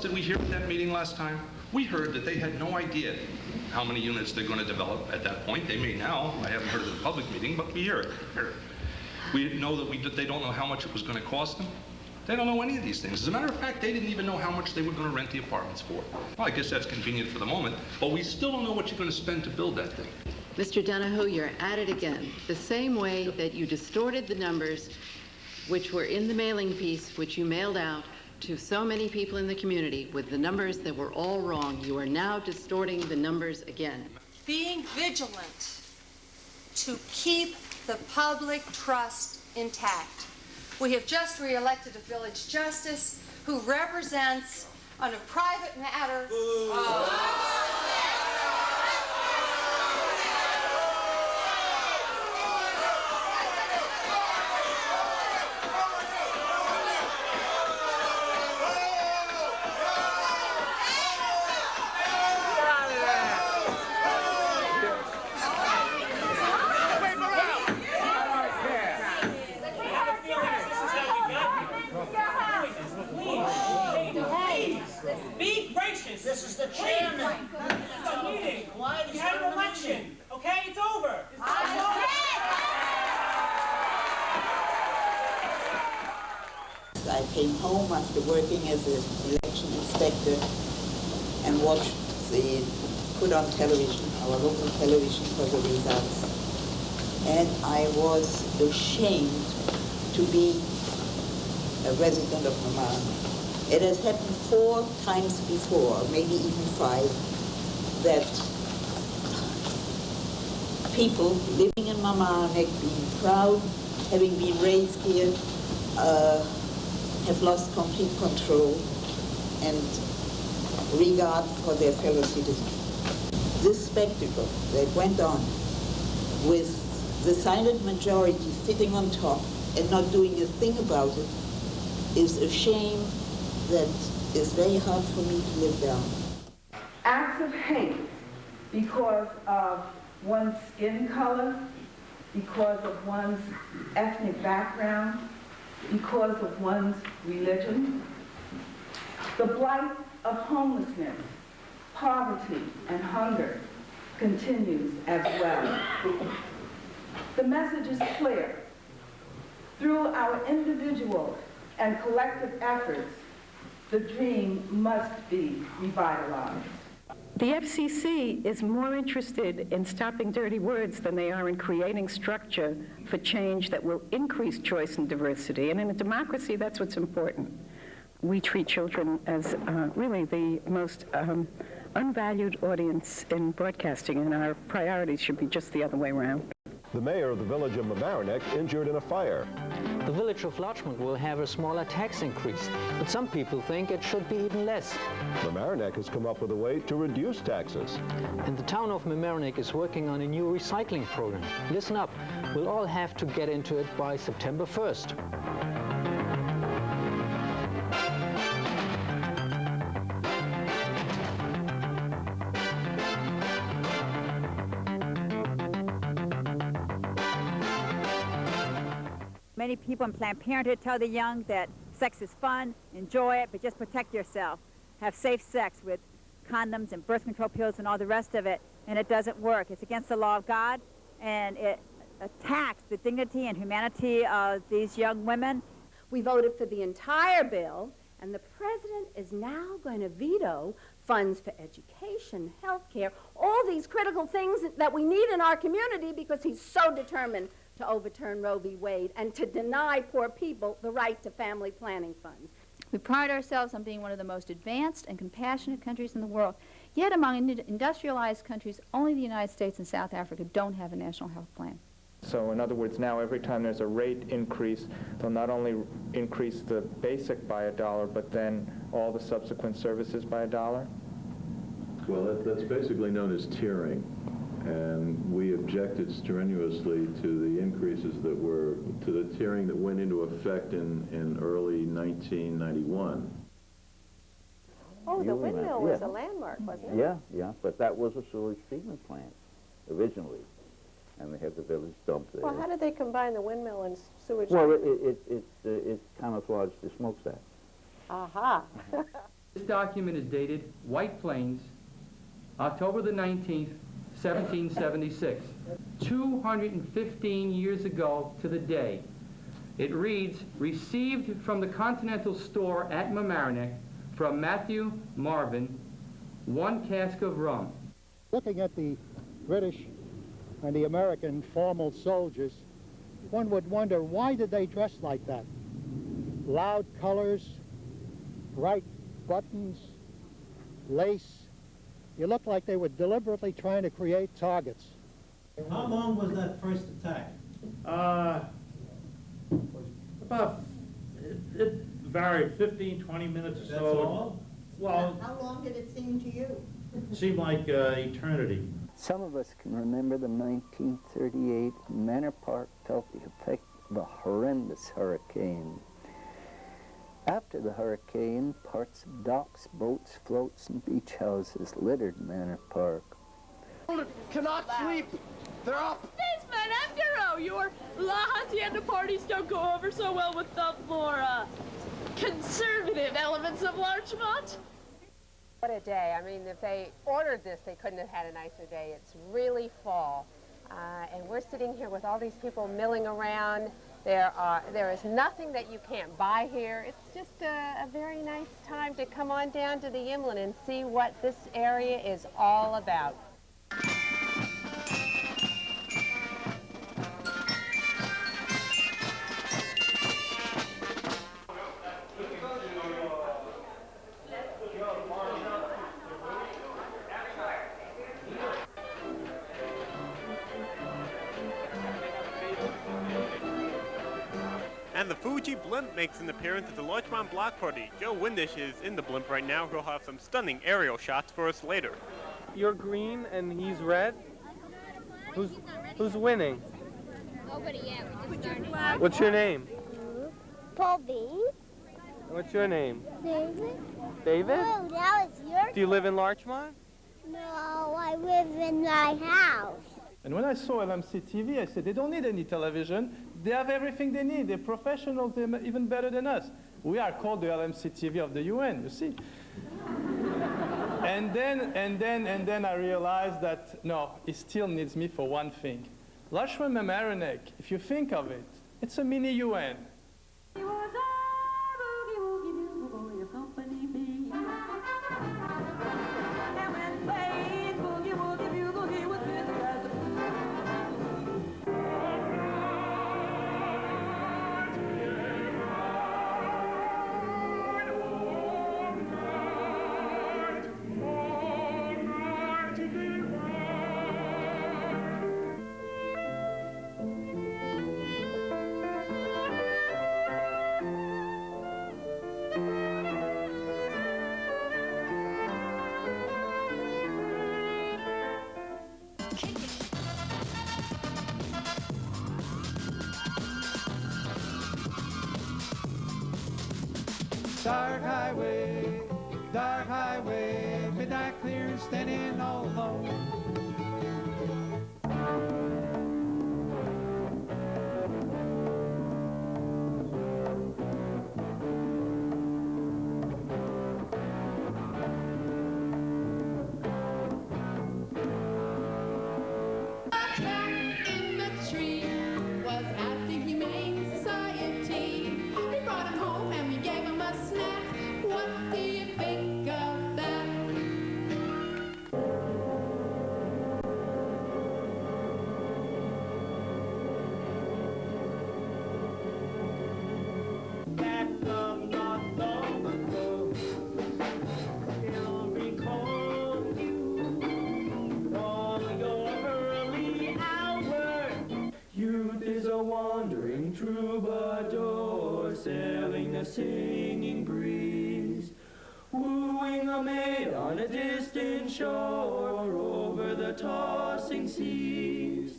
did we hear at that meeting last time? We heard that they had no idea how many units they're going to develop at that point. They may now. I haven't heard of the public meeting, but we hear it. We know that they don't know how much it was going to cost them. They don't know any of these things. As a matter of fact, they didn't even know how much they were going to rent the apartments for. Well, I guess that's convenient for the moment, but we still don't know what you're going to spend to build that thing. Mr. Donohoe, you're at it again. The same way that you distorted the numbers which were in the mailing piece, which you mailed out to so many people in the community with the numbers that were all wrong, you are now distorting the numbers again. Being vigilant to keep the public trust intact. We have just re-elected a village justice who represents, on a private matter, This is the chairman. This is the meeting. We had an election. Okay, it's over. I came home after working as an election inspector and watched put on television, our local television, for the results. And I was ashamed to be a resident of Mamaroneck. It has happened 4 times before, maybe even 5, that people living in Mamaroneck, being proud, having been raised here, have lost complete control and regard for their fellow citizens. This spectacle that went on with the silent majority sitting on top and not doing a thing about it is a shame that is very hard for me to live down. Acts of hate because of one's skin color, because of one's ethnic background, because of one's religion. The blight of homelessness, poverty, and hunger continues as well. The message is clear. Through our individual and collective efforts, the dream must be revitalized. The FCC is more interested in stopping dirty words than they are in creating structure for change that will increase choice and diversity. And in a democracy, that's what's important. We treat children as really the most unvalued audience in broadcasting, and our priorities should be just the other way around. The mayor of the village of Mamaroneck injured in a fire. The village of Larchmont will have a smaller tax increase, but some people think it should be even less. Mamaroneck has come up with a way to reduce taxes. And the town of Mamaroneck is working on a new recycling program. Listen up, we'll all have to get into it by September 1st. Many people in Planned Parenthood tell the young that sex is fun, enjoy it, but just protect yourself. Have safe sex with condoms and birth control pills and all the rest of it, and it doesn't work. It's against the law of God, and it attacks the dignity and humanity of these young women. We voted for the entire bill, and the president is now going to veto funds for education, health care, all these critical things that we need in our community because he's so determined to overturn Roe v. Wade and to deny poor people the right to family planning funds. We pride ourselves on being one of the most advanced and compassionate countries in the world. Yet among industrialized countries, only the United States and South Africa don't have a national health plan. So in other words, now every time there's a rate increase, they'll not only increase the basic by $1, but then all the subsequent services by $1? Well, that's basically known as tiering. And we objected strenuously to the increases that were, to the tiering that went into effect in early 1991. Oh, the windmill was a landmark, wasn't it? Yeah, but that was a sewage treatment plant originally, and they had the village dump there. Well, how did they combine the windmill and sewage? Well, it camouflaged the smokestack. Aha. This document is dated White Plains, October the 19th, 1776, 215 years ago to the day. It reads, received from the Continental Store at Mamaroneck from Matthew Marvin, 1 cask of rum. Looking at the British and the American formal soldiers, one would wonder, why did they dress like that? Loud colors, bright buttons, lace. You look like they were deliberately trying to create targets. How long was that first attack? About, it varied, 15, 20 minutes or so. That's all? Well, How long did it seem to you? it seemed like eternity. Some of us can remember the 1938 Manor Park felt the effect of a horrendous hurricane. After the hurricane, parts of docks, boats, floats, and beach houses littered Manor Park. Cannot sleep. They're up. Spaceman Edgaro, your La Hacienda parties don't go over so well with the more conservative elements of Larchmont. What a day. I mean, if they ordered this, they couldn't have had a nicer day. It's really fall. And we're sitting here with all these people milling around. There is nothing that you can't buy here. It's just a very nice time to come on down to the inland and see what this area is all about. And the Fuji blimp makes an appearance at the Larchmont Block Party. Joe Windish is in the blimp right now. He'll have some stunning aerial shots for us later. You're green and he's red? Who's winning? Nobody yet. We just started. What's your name? Paul B. What's your name? David. David? Oh, now it's your Do you live in Larchmont? No, I live in my house. And when I saw LMC-TV, I said, they don't need any television. They have everything they need. They're professionals. They're even better than us. We are called the LMC-TV of the UN, you see. and then I realized that, no, it still needs me for one thing. Larchmont Mamaroneck, if you think of it, it's a mini UN. Dark highway, midnight clear and standing all alone. In the tree was at the Humane Society. We brought him home and we gave him a snack. What do you think of that? Back from not long ago, he'll recall you from your early hour. Youth is a wandering troubadour, sailing the singing breeze, wooing a maid on a distant shore over the tossing seas.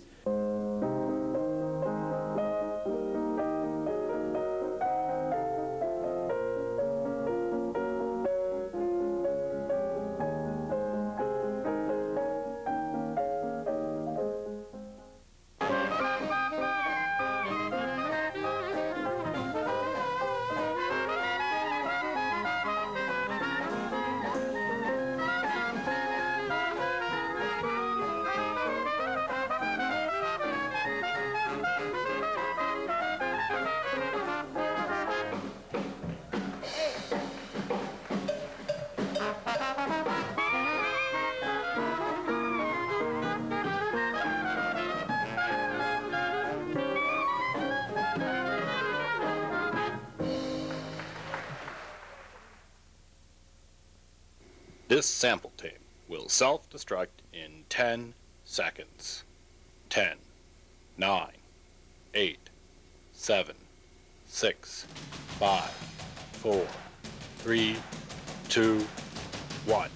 This sample tape will self-destruct in 10 seconds. 10, 9, 8, 7, 6, 5, 4, 3, 2, 1.